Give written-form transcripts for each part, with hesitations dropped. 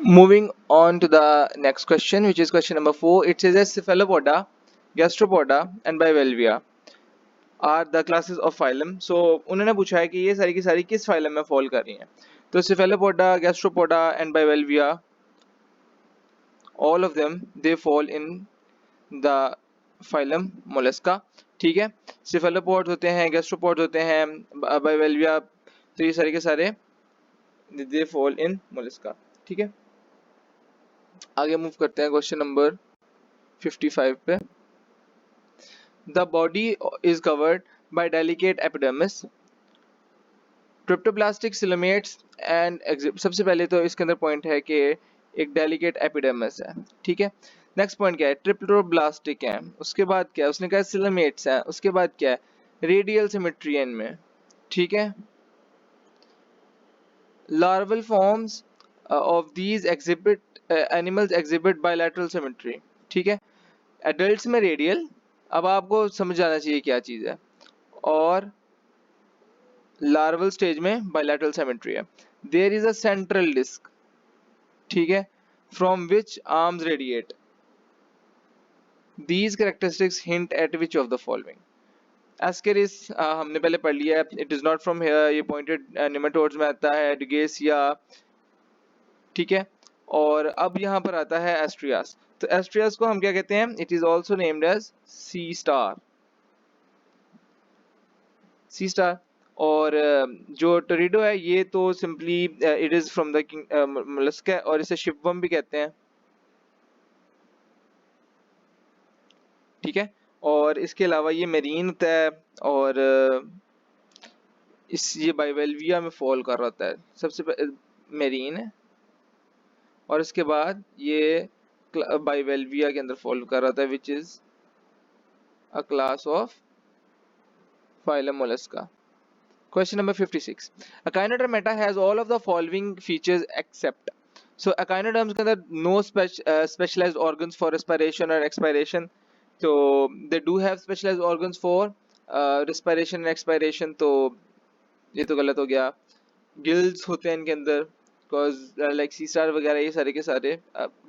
Moving on to the next question, which is question number 4. It says that cephalopoda, gastropoda, and bivalvia are the classes of phylum. So उन्होंने पूछा है कि ये सारी की सारी किस phylum में fall कर रही हैं. तो cephalopoda, gastropoda, and bivalvia, all of them they fall in the phylum mollusca. ठीक है. cephalopods होते हैं, gastropods होते हैं, bivalvia, तो ये सारे के सारे they fall in mollusca. ठीक है. आगे मूव करते हैं क्वेश्चन नंबर 55 पे. The body is covered by delicate epidermis, triploblastic coelomates and सबसे पहले तो इसके अंदर पॉइंट है कि एक डेलिकेट एपिडर्मिस है. ठीक है. नेक्स्ट पॉइंट क्या है? ट्रिप्टोप्लास्टिक है. उसके बाद क्या है? उसने कहा सिलोमेट्स है. उसके बाद क्या है? रेडियल सिमेट्री है इनमें. ठीक है. Larval forms of these exhibit animals exhibit bilateral symmetry. ठीक है. एडल्ट्स में रेडियल, अब आपको समझ आना चाहिए क्या चीज है, और लार्वल स्टेज में बायलैटरल सिमेट्री है. There is a central disc. ठीक है. From which arms radiate. These characteristics hint at which of the following. Ascaris हमने पहले पढ़ लिया है. It is not from here. ये पॉइंटेड नेमाटोड्स में आता है. डिगेसिया. ठीक है. और अब यहाँ पर आता है एस्ट्रियास. तो एस्ट्रियास को हम क्या कहते हैं? It is also named as sea star. Sea star. और जो टोरिडो है ये तो simply it is from the Mollusca, और इसे शिपवर्म भी कहते हैं. ठीक है. और इसके अलावा ये मेरीन होता है, और इस ये बाइवेल्विया में फॉल कर रहा होता है. सबसे मेरीन है, और इसके बाद ये बाइवेल्विया के अंदर फॉल कर रहा था, which is a class of phylum Mollusca. Question number 56. Echinodermata has all of the following features except. So echinoderms के अंदर no specialized organs for respiration or expiration. So they do have specialized organs for respiration and expiration. तो ये तो गलत हो गया. Gills होते हैं इनके अंदर, because like sea star वगैरह ये सारे के सारे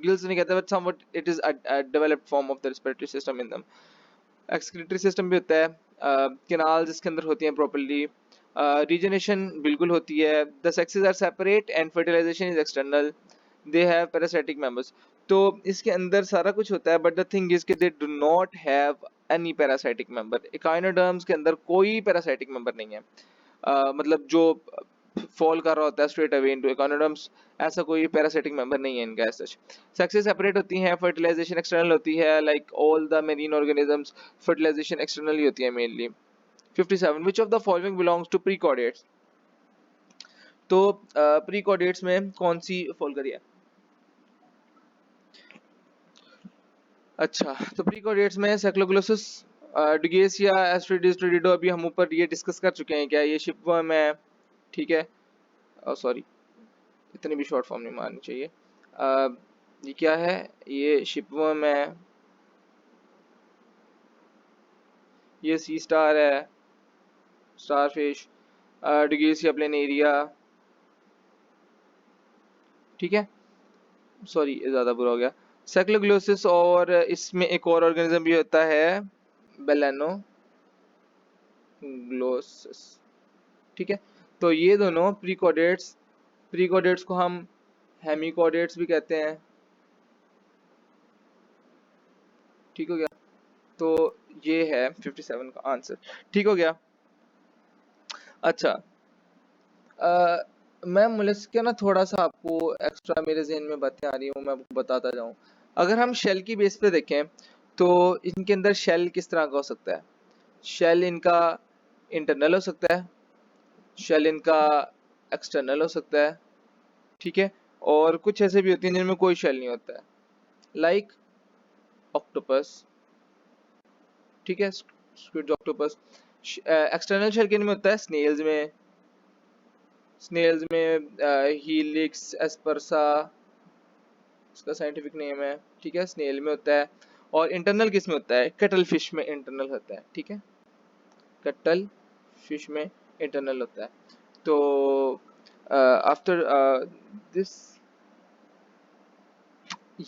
gills नहीं कहते, but somewhat it is a developed form of the respiratory system in them. Excretory system भी होता है. कैनाल्स इसके अंदर होती हैं प्रॉपर्ली. रीजनेशन बिल्कुल होती है. The sexes are separate and fertilization is external. They have parasitic members. तो इसके अंदर सारा कुछ होता है, बट द थिंग इज कि they do not have any parasitic member. Echinoderms के अंदर कोई पैरासाइटिक मेंबर नहीं है. मतलब जो फॉल कर रहा होता है स्ट्रेट अवे इनटू इकोनोडर्म्स, ऐसा कोई पैरासाइटिक मेंबर नहीं है इनका. एज सच सेक्सेस सेपरेट होती हैं. फर्टिलाइजेशन एक्सटर्नल होती है. Like all the marine organisms, fertilisation external ही होती है mainly. 57. Which of the following belongs to prochordates. तो प्रीकॉर्डेट्स में कौन सी फॉल करी है? अच्छा, तो प्रीकॉर्डेट्स में सेक्लोग्लोसिस, डिगेसिया, एस्ट्रिडिस, ट्रिडिडो, अभी हम ऊपर ये डिस्कस कर चुके हैं. क्या ये शिपवर्म है? ठीक है. सॉरी, इतनी भी शॉर्ट फॉर्म नहीं मारनी चाहिए. ये क्या है? ये शिपवर्म है. ये सी स्टार है, स्टारफिश, डिगेसिया प्लेनेरिया. ठीक है. सॉरी, ज़्यादा बुरा हो गया. सेक्लोग्लोसिस, और इसमें एक और ऑर्गेनिज्म भी होता है, बेलेनोग्लोसिस. ठीक है. तो ये दोनों प्रीकॉर्डेट्स को हम हेमिकॉर्डेट्स भी कहते हैं. ठीक हो गया. तो ये है 57 का आंसर. ठीक हो गया. अच्छा, मैं मोलस्क ना थोड़ा सा आपको एक्स्ट्रा मेरे जहन में बातें आ रही हूँ, मैं आपको बताता जाऊँ. अगर हम शेल की बेस पे देखें तो इनके अंदर शेल किस तरह का हो सकता है? शेल इनका इंटरनल हो सकता है, शेल इनका एक्सटर्नल हो सकता है. ठीक है. और कुछ ऐसे भी होती हैं जिनमें कोई शेल नहीं होता है, लाइक ऑक्टोपस. ठीक है. Squid octopus. एक्सटर्नल शेल किन में होता है? स्नेल्स में हीलिक्स एस्पर्सा, इसका साइंटिफिक नेम है. ठीक है. स्नेल में होता है. और इंटरनल किस में होता है? कटल फिश में इंटरनल होता है. ठीक है. कटल फिश में इंटरनल होता है. तो आफ्टर दिस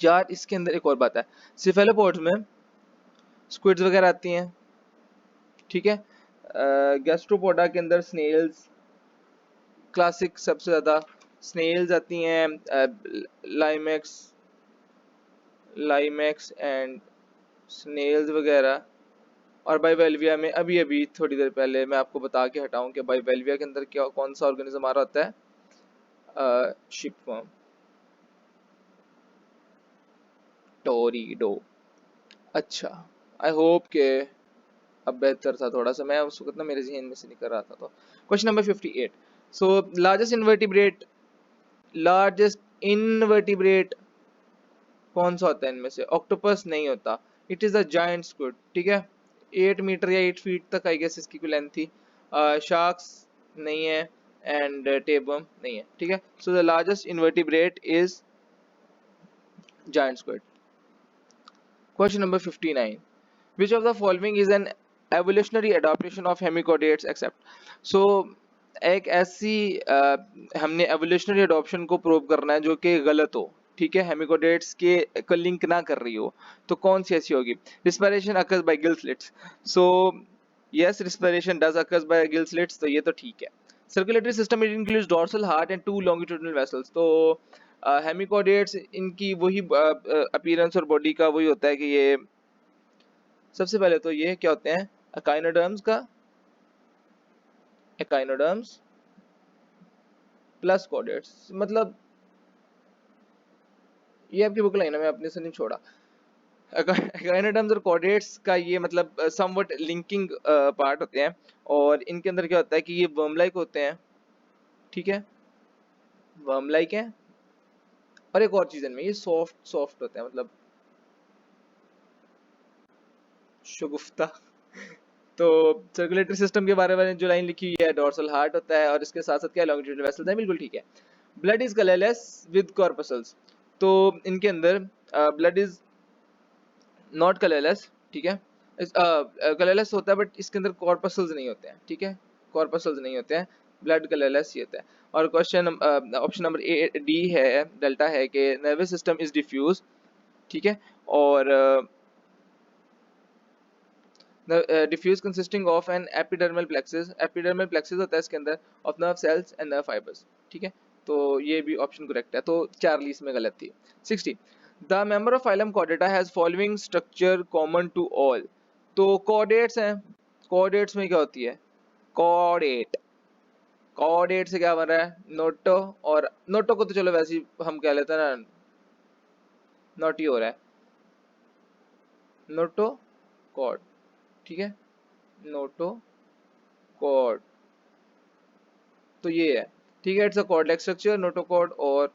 यार इसके अंदर एक और बात है, सिफेलोपोड्स में स्क्विड्स वगैरह आती हैं, ठीक है। गैस्ट्रोपोडा के अंदर स्नेल्स, क्लासिक सबसे ज्यादा स्नेल्स आती हैं, लाइमेक्स लाइमेक्स एंड स्नेल्स वगैरह। और बाइवेल्विया में अभी अभी थोड़ी देर पहले मैं आपको बता के हटाऊं कि बाइवेल्विया के अंदर क्या कौन सा ऑर्गेनिज्म आ रहा होता है, शिपवर्म, टोरीडो। अच्छा, आई होप के अब बेहतर था थोड़ा सा, मैं उस वक्त ना मेरे जहन में से निकल रहा था। तो question number 58, so largest invertebrate कौन सा होता है इनमें से? ऑक्टोपस नहीं होता, it is a giant squid, ठीक है। 8 मीटर या 8 फीट तक आई गेस इसकी लेंथ थी। शार्क्स नहीं है, एंड टेबम नहीं है, ठीक है। So the largest invertebrate is giant squid. Question number 59, which of the following is an evolutionary adaptation of hemichordates except? So एक ऐसी हमने एवोल्यूशनरी अडॉप्शन को प्रूव करना है जो कि गलत हो, ठीक है, हेमिकोडेट्स के को लिंक ना कर रही हो, तो कौन सी ऐसी होगी? Respiration occurs by gill slits, so yes respiration does occurs by gill slits, तो ये तो ठीक है। Circulatory system it includes dorsal heart and 2 longitudinal vessels, तो हेमिकोडेट्स इनकी वही अपीयरेंस और बॉडी का वही होता है कि ये सबसे पहले तो ये क्या होते हैं, एकाइनोडर्म्स प्लस कॉर्डेट्स, मतलब ये आपकी बुक लाइन है, मैं अपने से नहीं छोड़ा। एकाइनोडर्म्स और कॉर्डेट्स का ये मतलब समवट लिंकिंग पार्ट होते हैं, और इनके अंदर क्या होता है कि ये वर्म लाइक होते हैं, ठीक है, वर्म लाइक है, और एक और चीज इनमें ये सॉफ्ट होते हैं, मतलब शगुफ्ता। तो सर्कुलेटरी सिस्टम के बारे में जो लाइन लिखी हुई है, डोर्सल हार्ट होता है और इसके साथ साथ क्या लॉन्गिट्यूडिनल वेसल्स है, बिल्कुल ठीक है। Blood is colourless with corpuscles, तो इनके अंदर ब्लड इज नॉट कलरलेस, ठीक है, कलरलेस होता है बट इसके अंदर कॉर्पसल्स नहीं होते हैं, ठीक है, कॉर्पसल्स नहीं होते हैं, ब्लड कलरलेस ही होता है। और question option number A D है, डेल्टा है कि नर्वस सिस्टम इज डिफ्यूज, ठीक है, और diffuse consisting of an epidermal plexus होता है इसके अंदर, of nerve cells and nerve fibres, ठीक है, तो ये भी ऑप्शन करेक्ट है, तो चार्ली इसमें गलत थी। 60, the member of phylum Chordata has following structure common to all, तो कॉर्डेट्स हैं, कॉर्डेट्स में क्या होती है, कॉर्डेट, कॉर्डेट से क्या बन रहा है, नोटो, और नोटो को तो चलो वैसे ही हम कह लेते हैं ना, नोटी हो रहा है, नोटो कॉर्ड, ठीक है, नोटो कॉर्ड, तो ये है, ठीक है, it's a cord like structure, notochord. और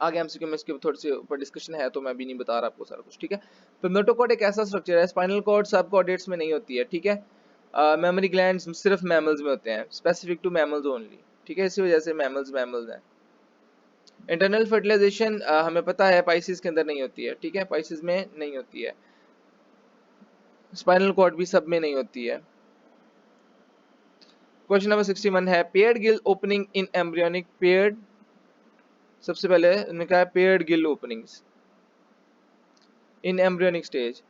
आगे एमसीक्यू में इसके थोड़ी सी ऊपर डिस्कशन है, तो मैं भी नहीं बता रहा आपको सारा कुछ, ठीक है। तो नोटोकॉर्ड एक ऐसा स्ट्रक्चर है, स्पाइनल कॉर्ड सब कॉर्डेट्स में नहीं होती है, ठीक है। मेमोरी ग्लैंड्स सिर्फ मैमल्स में होते हैं, स्पेसिफिक टू मैमल्स ओनली, ठीक है, इसी वजह से मैमल्स हैं। इंटरनल फर्टिलाइजेशन हमें पता है पाइसिस के अंदर नहीं होती है, ठीक है, पाइसिस में नहीं होती है, स्पाइनल कॉर्ड भी सब में नहीं होती है। क्वेश्चन नंबर 61 है, paired Gill opening in embryonic, paired, सबसे पहले उन्होंने कहा paired Gill openings in embryonic stage.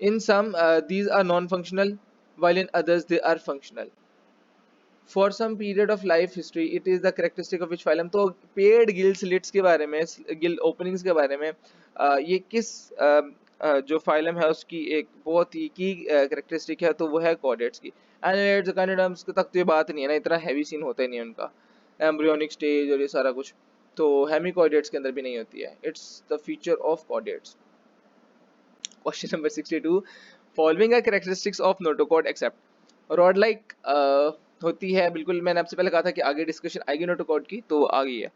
In some, these are non-functional, while in others they are functional. For some period of life history, it is the characteristic of which phylum. तो paired gill slits के बारे में, gill openings के बारे में, ये किस जो फाइलम है उसकी एक बहुत ही की कैरेक्टरिस्टिक है, तो वो है कॉर्डेट्स की। एनालिड्स एकाइनोडर्म्स तक तो ये बात नहीं है ना, इतना हैवी सीन होता ही नहीं है उनका, एम्ब्रियोनिक स्टेज और ये सारा कुछ, तो हेमिकॉर्डेट्स के अंदर भी नहीं होती है, it's the feature of chordates. Question number 62, following are characteristics of notochord except, rod like होती है, बिल्कुल मैंने आपसे पहले कहा था कि आगे डिस्कशन आएगी नोटोकॉर्ड की, तो आ गई है।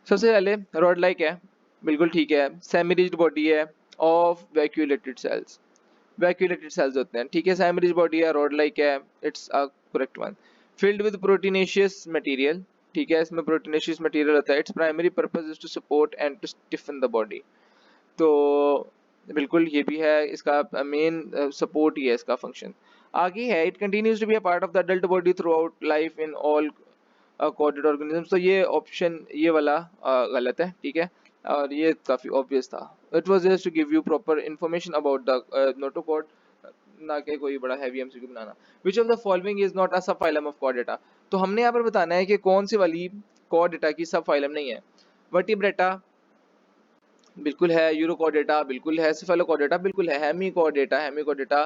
सबसे पहले रॉड लाइक है, बिल्कुल ठीक है, सेमी रिजिड बॉडी है, ऑफ वैक्यूलेटेड सेल्स होते हैं, ठीक है, सेमी रिजिड बॉडी है, रॉड लाइक है, it's a correct one. Filled with proteinaceous material, ठीक है, इसमें प्रोटीनेशियस मटेरियल होता है, its primary purpose is to support and to stiffen the body, तो बिल्कुल ये भी है, इसका मेन सपोर्ट ही है इसका फंक्शन। आगे है, it continues to be a part of the adult body throughout life in all कोडेड ऑर्गेनिज्म, तो ये ऑप्शन ये वाला गलत है, ठीक है, और ये काफी ऑब्वियस था। It was just to give you proper information about the notochord, ना कि कोई बड़ा हैवी एमसीक्यू बनाना। Which of the following is not a subphylum of Chordata, तो हमने यहाँ पर बताना है कि कौन सी वाली कॉर्डेटा की सब फाइलम नहीं है। वर्टिब्रेटा बिल्कुल है, यूरोकॉर्डेटा बिल्कुल है, सेफेलोकॉर्डेटा बिल्कुल है, हेमिकॉर्डेटा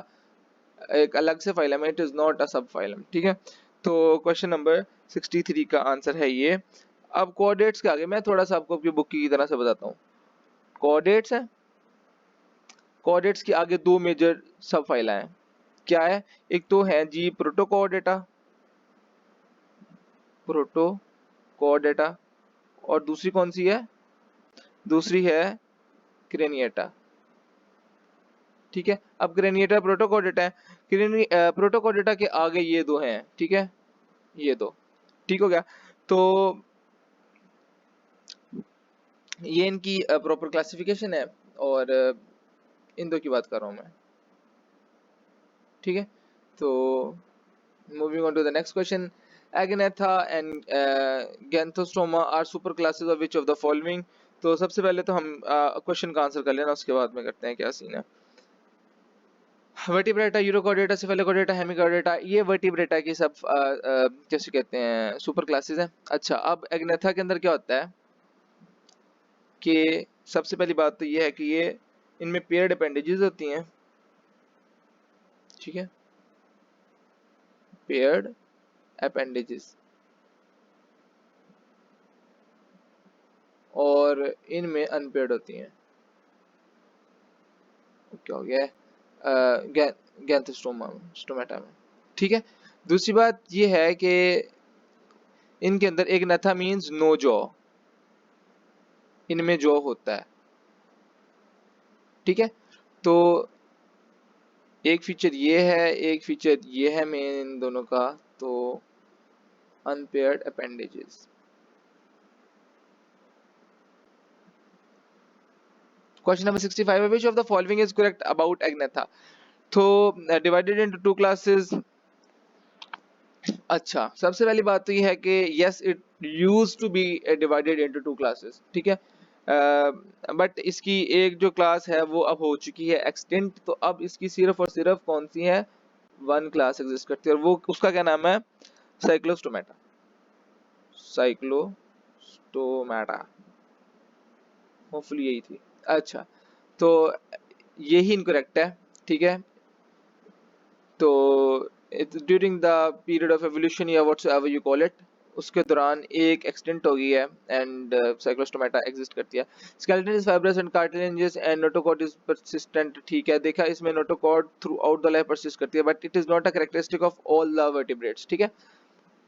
एक अलग से फाइलम है, इट इज नॉट अ सब फाइलम, ठीक है। तो क्वेश्चन नंबर 63 का आंसर है ये। अब कोऑर्डिनेट्स के आगे मैं थोड़ा सा आपको अपनी बुक की तरह से बताता हूँ। कोऑर्डिनेट्स है, कोऑर्डिनेट्स के आगे दो मेजर सब फाइल हैं, क्या है, एक तो है जी प्रोटोकोऑर्डिनेटा, प्रोटोकोऑर्डिनेटा, और दूसरी कौन सी है, दूसरी है क्रेनिएटा, ठीक है। अब क्रेनिएटा प्रोटोकोऑर्डिनेटा है, प्रोटोकोऑर्डिनेटा के आगे ये दो हैं, ठीक है, ये दो, ठीक हो गया। तो ये इनकी प्रॉपर क्लासिफिकेशन है, और इन दो की बात कर रहा हूँ मैं, ठीक है। तो moving on to the next question, agnatha and gnathostomata are super classes of which of the following. तो सबसे पहले तो हम क्वेश्चन का आंसर कर लेना, उसके बाद में करते हैं क्या सीन है। वर्टिब्रेटा, यूरोकॉर्डेटा, सेफेलोकॉर्डेटा, हेमिकॉर्डेटा, ये वर्टिब्रेटा की सब कैसे कहते हैं सुपर क्लासेस हैं। अच्छा, अब एगनेथा के अंदर क्या होता है कि सबसे पहली बात तो ये है कि ये इनमें पेयर्ड अपेंडेजेस होती हैं, ठीक है, पेयर्ड अपेंडेजेस, और इनमें अनपेयर्ड होती हैं। क्या हो गया गैंथोस्टोमा में, स्टोमेटा में, ठीक है। दूसरी बात ये है कि इनके अंदर एक नथा मींस नो जॉ, इनमें जॉ होता है, ठीक है। तो एक फीचर ये है, एक फीचर ये है मेन इन दोनों का, तो अनपेयर्ड अपेंडेजेस। क्वेश्चन नंबर 65 है, which of the following is correct about agnatha? तो divided into two classes। अच्छा, सबसे पहली बात तो ये है कि yes it used to be divided into two classes, ठीक है, बट इसकी एक जो क्लास है वो अब हो चुकी है एक्सटेंट, तो अब इसकी सिर्फ और सिर्फ कौन सी है, वन क्लास एग्जिस्ट करती है, और वो उसका क्या नाम है, साइक्लोस्टोमेटा, साइक्लोस्टोमेटा, होपफुली यही थी। अच्छा, तो यही इनकरेक्ट है, ठीक है। तो during the period of evolution या व्हाटसोएवर यू कॉल इट, उसके दौरान एक एक्सटेंट हो गई है एंड साइक्लोस्टोमेटा एग्जिस्ट करती है। Skeleton is fibrous and cartilages and notochord is persistent, ठीक है, देखा इसमें notochord throughout the life persist करती है, but it is not a characteristic of all the vertebrates, ठीक है।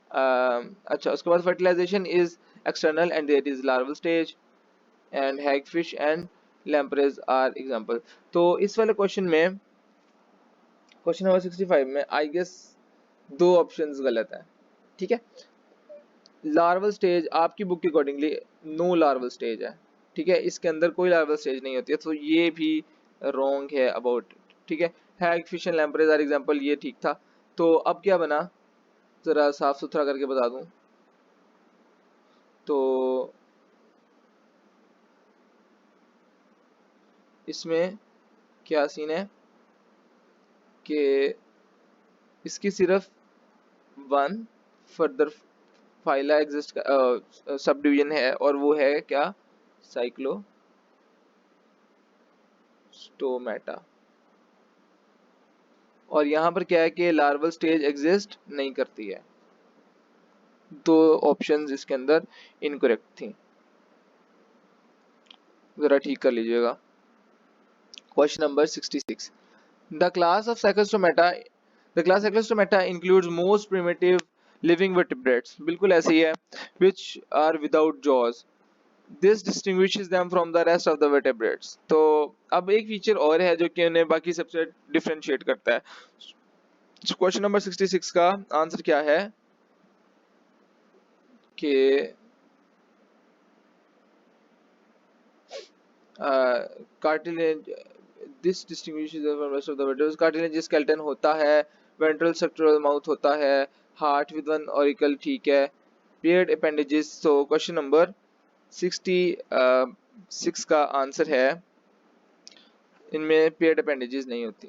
अच्छा, उसके बाद fertilisation is external and there is larval stage and hagfish and lampreys are example. तो इस वाले क्वेश्चन में, क्वेश्चन नंबर 65 में आई गेस दो ऑप्शंस गलत हैं, ठीक है। लार्वल स्टेज आपकी बुक के अकॉर्डिंगली नो लार्वल स्टेज है, ठीक है, इसके अंदर कोई लार्वल स्टेज नहीं होती है, तो ये भी रॉन्ग है अबाउट, ठीक है। हैग fish and lampreys are example, ये ठीक था। तो अब क्या बना, जरा साफ सुथरा करके बता दूं, तो इसमें क्या सीन है कि इसकी सिर्फ one further phyla exist sub division है, और वो है क्या, साइक्लोस्टोमेटा, और यहाँ पर क्या है कि लार्वल स्टेज एग्जिस्ट नहीं करती है। दो ऑप्शंस इसके अंदर इनकरेक्ट थी, जरा ठीक कर लीजिएगा। Question number 66, the class of Cyclostomata, the class Cyclostomata includes most primitive living vertebrates, बिल्कुल ऐसे ही है, which are without jaws, this distinguishes them from the rest of the vertebrates। तो अब एक फीचर और है जो कि उन्हें बाकी सबसे डिफरेंशिएट करता है। क्वेश्चन नंबर 66 का आंसर क्या है कि cartilage, this distinguishes them from rest of the vertebrates, cartilage skeleton होता है, वेंट्रल स्ट्रक्चरल माउथ होता है, हार्ट विद वन ऑरिकल, ठीक है, पेयर्ड अपेंडेजेस। तो क्वेश्चन नंबर 66 का आंसर है, इनमें पेयर्ड अपेंडेजेस नहीं होती,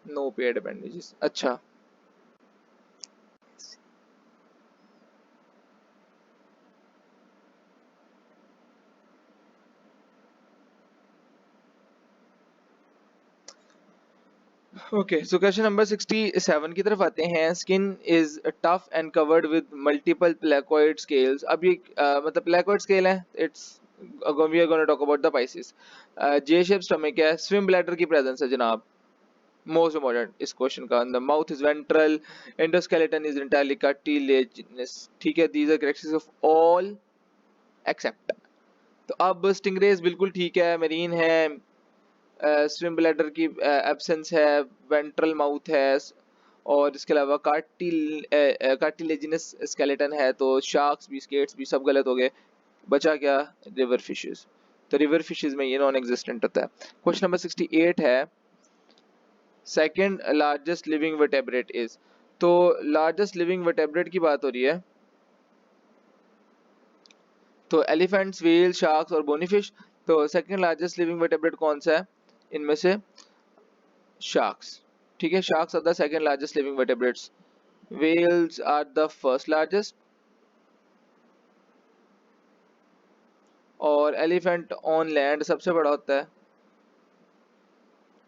नो पेयर्ड अपेंडेजेस। अच्छा, ओके, सो क्वेश्चन नंबर 67 की तरफ आते हैं। Skin is tough and covered with multiple placoid scales. अब ये मतलब प्लेकोइड स्केल है, it's we are gonna talk about the Pisces. J shape stomach है, स्विम ब्लैडर की प्रेजेंस है जनाब, मोस्ट इम्पोर्टेंट इस क्वेश्चन का। The mouth is ventral, endoskeleton is entirely cartilaginous. ठीक है, these are characteristics of all except. तो अब स्टिंग्रेज बिल्कुल ठीक है, मरीन है, स्विम ब्लैडर की एब्सेंस है, वेंट्रल माउथ है, और इसके अलावा कार्टिलेजिनस स्केलेटन है। तो शार्क्स भी, स्केट्स भी सब गलत हो गए। बचा क्या? River fishes. तो रिवर फिशेस में ये नॉन एग्जिस्टेंट होता है। क्वेश्चन नंबर 68 है, second largest living vertebrate is. तो लार्जेस्ट लिविंग वर्टेब्रेट की बात हो रही है, तो एलिफेंट्स, व्हेल, शार्क्स और बोनीफिश। तो सेकंड लार्जेस्ट लिविंग वर्टेब्रेट कौन सा है इनमें से? शार्क्स। ठीक है, sharks are the second largest living vertebrates, whales are the first largest, और एलिफेंट ऑन लैंड सबसे बड़ा होता है।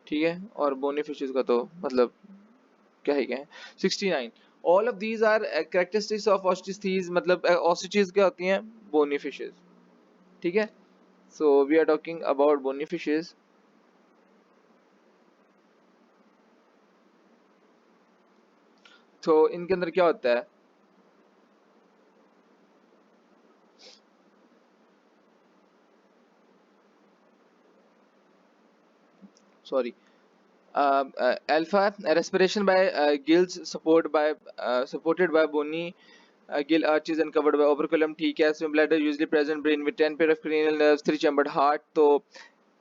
ठीक है, और बोनी फिशेस का तो मतलब क्या ही कहें। 69, all of these are characteristics of osteichthyes. मतलब ऑस्टिचेस क्या होती हैं? Bony fishes. ठीक है, so we are talking about bony fishes. तो इनके अंदर क्या होता है? Sorry, alpha respiration by gills supported by bony gill arches and covered by operculum। ठीक है, swim bladder usually present brain with 10 pair of cranial nerves, 3 chambered heart। तो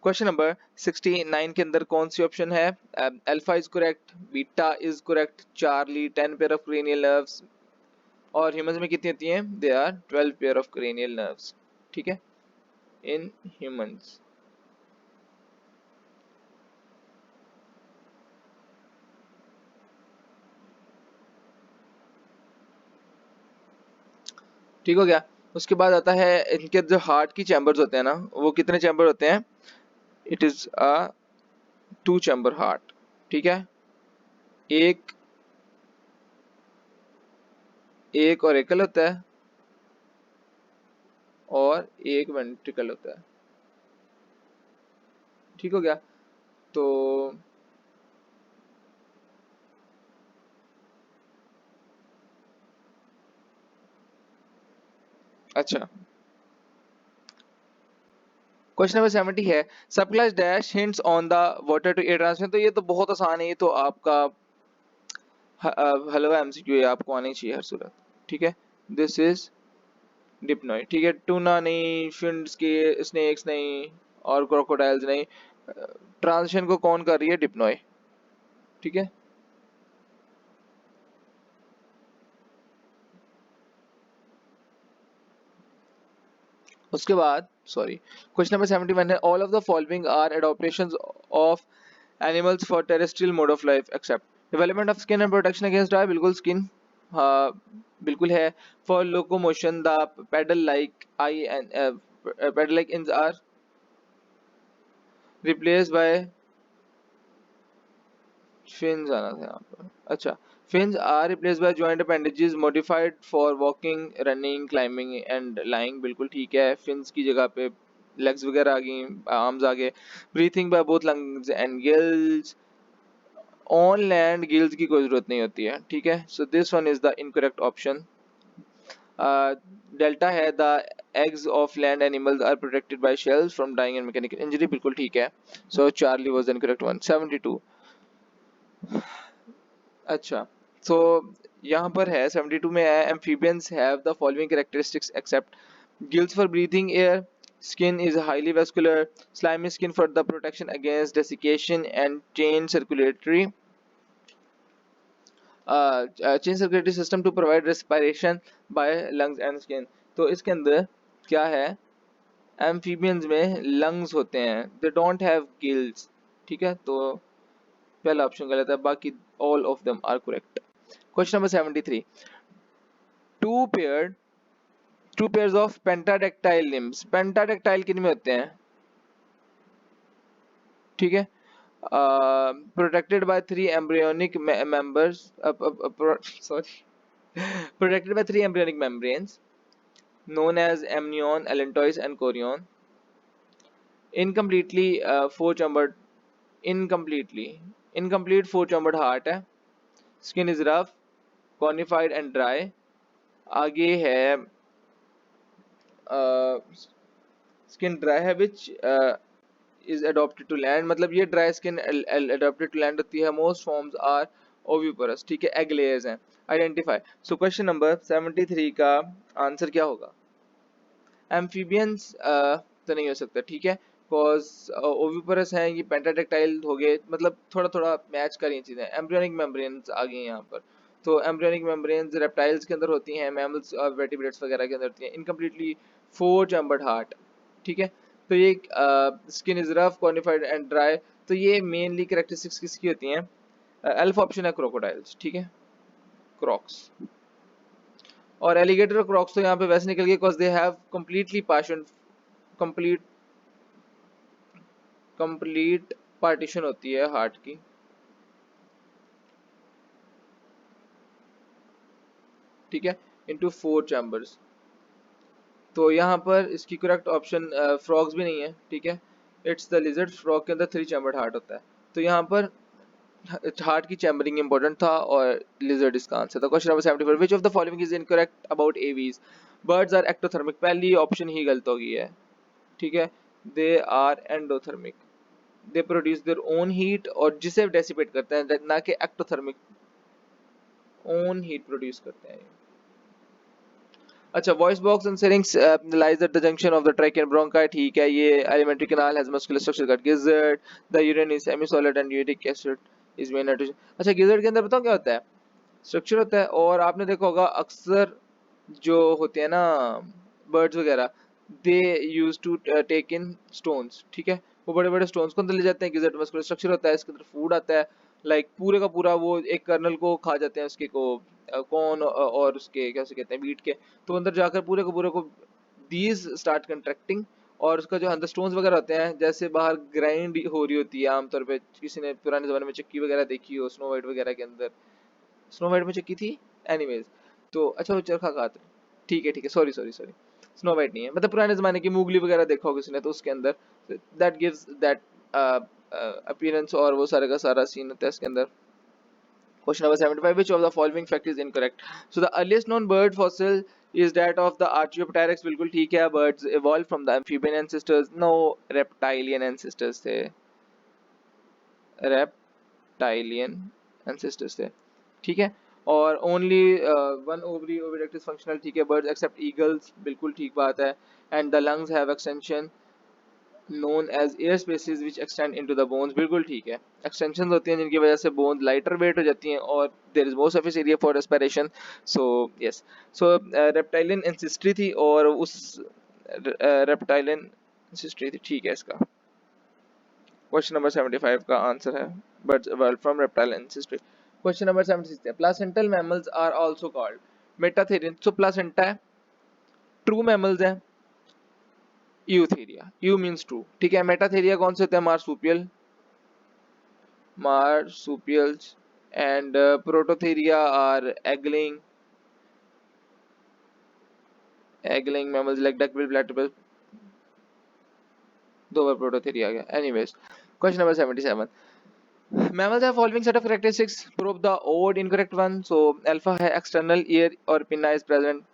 question number 69 के अंदर कौन सी ऑप्शन है? Alpha is correct, beta is correct, Charlie 10 pair of cranial nerves, और humans में कितनी होती हैं? They are 12 pair of cranial nerves. ठीक है, इन ह्यूमंस। ठीक हो गया। उसके बाद आता है इनके जो हार्ट की चैम्बर्स होते हैं ना, वो कितने चैम्बर होते हैं? It is a 2 chamber heart. ठीक है, एक एक ऑरिकल होता है और एक वेंट्रिकल होता है। ठीक हो गया। तो अच्छा, क्वेश्चन नंबर 70 है, subclass dash hints on the water to air transmission. तो ये तो बहुत आसान है, ये तो आपका हलवा एमसीक्यू है, आपको आनी चाहिए हर सूरत। ठीक है, दिस इज डिप्नॉय। ठीक है, टूना नहीं, फिन्स के, स्नेक्स नहीं, और क्रोकोडाइल्स नहीं। ट्रांजिशन को कौन कर रही है? डिप्नॉय। ठीक है, उसके बाद सॉरी, क्वेश्चन नंबर 71 है, all of the following are adaptations of animals for terrestrial mode of life except development of skin and protection against dry. बिल्कुल स्किन, हाँ बिल्कुल है। For locomotion the paddle like eye and paddle like ins are replaced by fins आना था यहाँ पर। अच्छा, fins are replaced by joint appendages modified for walking, running, climbing and lying। बिल्कुल ठीक है, fins की जगह पे legs वगैरह आ गई, arms आ गए। breathing by both lungs and gills, on land gills की कोई जरूरत नहीं होती है। ठीक है, so this one is the incorrect option। Delta है, the eggs of land animals are protected by shells from dying and mechanical injury। बिल्कुल ठीक है, so Charlie was the incorrect one। 72, अच्छा, तो यहाँ पर है 72 में है, amphibians have the following characteristics except gills for breathing air, skin is highly vascular, slimy skin for the protection against desiccation and chain circulatory, change circulatory system to provide respiration by lungs and skin. तो इसके अंदर क्या है, amphibians में lungs होते हैं, they don't have gills, ठीक है, तो पहला ऑप्शन गलत है, बाकी all of them are correct. Question number 73, two pair two pairs of pentadactyl limbs, pentadactyl किन में होते हैं, ठीक है, protected by three embryonic members, sorry, protected by three embryonic membranes known as amnion, allantois, and chorion. Incompletely four-chambered, incomplete four-chambered heart है. Skin is rough, conified and dry. आगे है skin dry है which is adopted to land, मतलब ये dry skin adopted to land होती है. Most forms are oviparous, ठीक है, egg layers हैं. Identify. So question number 73 का आंसर क्या होगा? एम्फीबियंस तो नहीं हो सकता, ठीक है, बिकॉज ओविपरस हैं, ये पेंटाडेक्टाइल हो गए, मतलब थोड़ा थोड़ा मैच कर ये चीज़ें। एम्ब्रियोनिक मेम्ब्रेन्स आ गई हैं यहाँ पर, तो एम्ब्रियोनिक मेम्ब्रेन्स रेप्टाइल्स के अंदर होती हैं, मैमल्स और वर्टिब्रेट्स वगैरह के अंदर होती हैं। इनकम्प्लीटली फोर चैम्बर्ड हार्ट, ठीक है, तो ये skin is rough, cornified and dry, तो ये मेनली कैरेक्टरिस्टिक्स किसकी होती हैं? अल्फा ऑप्शन है क्रोकोडाइल्स, ठीक है, क्रॉक्स। और एलिगेटर और क्रॉक्स तो यहाँ पे वैसे निकल गए because they have completely partition, complete partition होती है हार्ट की, ठीक है, इनटू फोर चैम्बर्स। तो यहाँ पर इसकी करेक्ट ऑप्शन फ्रॉग्स भी नहीं है, ठीक है, इट्स द लिजर्ड। फ्रॉग के अंदर थ्री चैम्बर्ड हार्ट होता है, तो यहाँ पर हार्ट की चैम्बरिंग इंपॉर्टेंट था और लिजर्ड इसका आंसर था। Question number 74, which of the following is incorrect about aves? Birds are ectothermic, पहली ऑप्शन ही गलत हो गई है, ठीक है, they are endothermic, they produce their own heat, और जिसे डेसिपेट करते हैं, ना कि एक्टोथर्मिक, ओन हीट प्रोड्यूस करते हैं। अच्छा, voice box and syrinx lies at the junction of the trachea and bronchi, ठीक है, ये alimentary canal has muscular structure that gizzard, the urine is semi solid and uric acid is main nitrogen. अच्छा, gizzard के अंदर बताओ क्या होता है, स्ट्रक्चर होता है, और आपने देखा होगा अक्सर जो होते हैं ना बर्ड्स वगैरह, they use to take in stones, ठीक है, वो बड़े बड़े स्टोन्स को अंदर ले जाते हैं। गिजर्ड मस्कुलर स्ट्रक्चर होता है, इसके अंदर फूड आता है, लाइक पूरे का पूरा वो एक कर्नल को खा जाते हैं, उसके को कॉर्न और उसके क्या से कहते हैं वीट के, तो अंदर जाकर पूरे को दीज स्टार्ट कंट्रैक्टिंग, और उसका जो अंदर स्टोन्स वगैरह होते हैं, जैसे बाहर ग्राइंड हो रही होती है आमतौर पे, किसी ने पुराने जमाने में चक्की वगैरह देखी हो, स्नो वाइट वगैरह के अंदर, स्नो वाइट में चक्की थी, एनीवेज, तो अच्छा वो चरखा खाते, ठीक है, sorry sorry sorry, snow white नहीं है, मतलब पुराने जमाने की मूंगली वगैरह देखा होगा किसी ने, तो उसके अंदर दैट गिव्स दैट अपीयरेंस, और वो सारे का सारा सीन होता है इसके अंदर। Question number 75, which of the following fact is incorrect? So the earliest known bird fossil is that of the Archaeopteryx, बिल्कुल ठीक है, birds evolved from the amphibian ancestors, no, reptilian ancestors थे, reptilian ancestors थे, ठीक है, और only one ovary oviduct is functional, ठीक है, बर्ड्स एक्सेप्ट ईगल्स, बिल्कुल ठीक बात है, and the lungs have extension known as air spaces which extend into the bones, बिल्कुल ठीक है, extensions होती हैं जिनकी वजह से bones lighter weight हो जाती हैं, और there is more surface area for respiration, so yes, so reptilian ancestry थी, और उस reptilian ancestry थी, ठीक है इसका क्वेश्चन नंबर 75 का आंसर है birds evolved from reptilian ancestry। Question number 76, placental mammals are also called मेटाथेरियन, so placenta है, ट्रू मैमल्स हैं, यूथेरिया, यू मींस ट्रू, ठीक है, मेटाथेरिया कौन से होते हैं? marsupials and prototheria are egg-laying mammals like duckbill, platypus, दो बार prototheria आ गया, anyways। question number 77, mammals have following set of characteristics, prove the odd incorrect one, so alpha है external ear or pinna is present,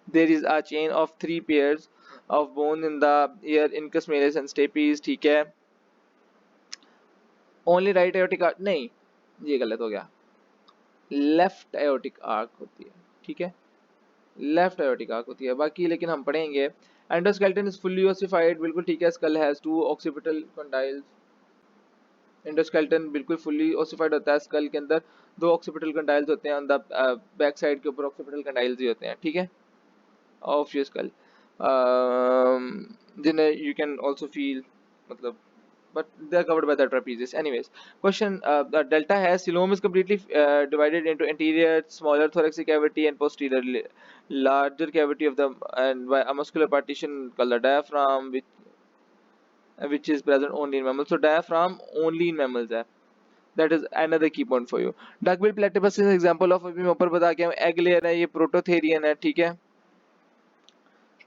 there is a chain of 3 pairs of bone in the ear, incus malis and stapes, ठीक है, only right aortic arc, नहीं ये गलत हो गया, left aortic arc होती है, ठीक है, लेफ्ट एयोटिक आर्क होती है, बाकी लेकिन हम पढ़ेंगे। एंडोस्केलेटन इज फुल्ली ओसिफाइड, बिल्कुल ठीक है, स्कल हैज 2 ऑक्सीपिटल कंडाइल्स, एंडोस्केलेटन बिल्कुल फुली ओसिफाइड होता है, स्कल के अंदर 2 ऑक्सीपिटल कंडाइल्स होते हैं, ऑन द बैक साइड के ऊपर ऑक्सीपिटल कंडाइल्स भी होते हैं, ठीक है, ऑफ योर स्कल, जिन्हें यू कैन आल्सो फील, मतलब but they are covered by the trapezius. Anyways, question: the delta has coelom is completely divided into anterior smaller thoracic cavity and posterior larger cavity of the, and by a muscular partition called the diaphragm, which is present only in mammals. So diaphragm only in mammals है. That is another key point for you. Duckbill platypus is an example of, अभी मैं ऊपर बता के egg layer है, ये prototherian है, ठीक है,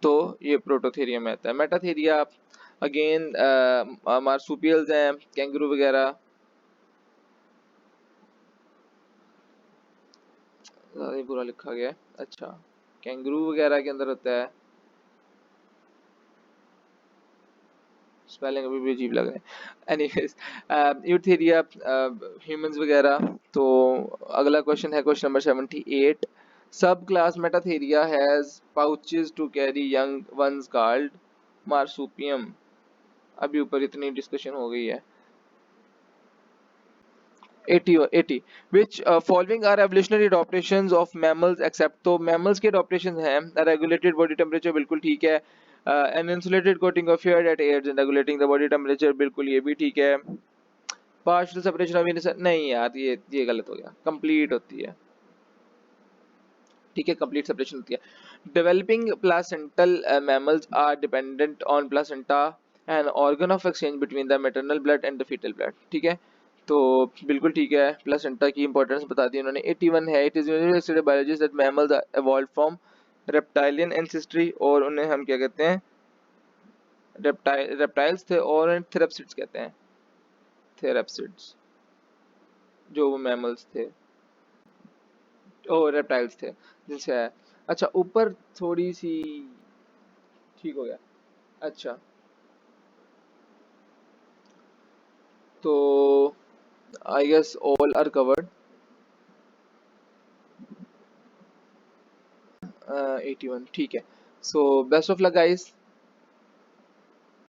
तो ये प्रोटोथेरियम में आता है. मेटाथेरिया अगेन मार्सुपियल्स हैं, कैंगरू वगैरह, ज़्यादा ही बुरा लिखा गया है. अच्छा, कैंगरू वगैरह के अंदर होता है, स्पेलिंग अभी भी अजीब लग रहे हैं. एनीवेज, यूथेरिया ह्यूमंस वगैरह. तो अगला क्वेश्चन है question number 78. Subclass metatheria has pouches to carry young ones called marsupium. अभी ऊपर इतनी डिस्कशन हो गई है. 80 which following are evolutionary adaptations of mammals except, तो mammals के adaptations हैं. regulated body temperature बिल्कुल ठीक है. an insulated coating of hair that aids in regulating the body temperature बिल्कुल ये भी ठीक है. partial separation of inner, नहीं यार ये गलत हो गया. complete होती है, ठीक है, complete separation होती है. developing placental mammals are dependent on placenta, an organ of exchange between the maternal blood and the fetal blood, ठीक है, तो बिल्कुल ठीक है. प्लेसेंटा की इंपॉर्टेंस बता दी उन्होंने. 81 है. It is university biologist that mammals evolve from reptilian ancestry, और उन्हें हम क्या कहते हैं, रेप्टाइल्स थे, और थेरेप्सिड्स कहते हैं, थेरेप्सिड्स जो वो मैमल्स थे, और रेप्टाइल्स थे जिनसे है. अच्छा, ऊपर थोड़ी सी ठीक हो गया. अच्छा, तो I guess all are covered. 81 ठीक है. So best of luck guys.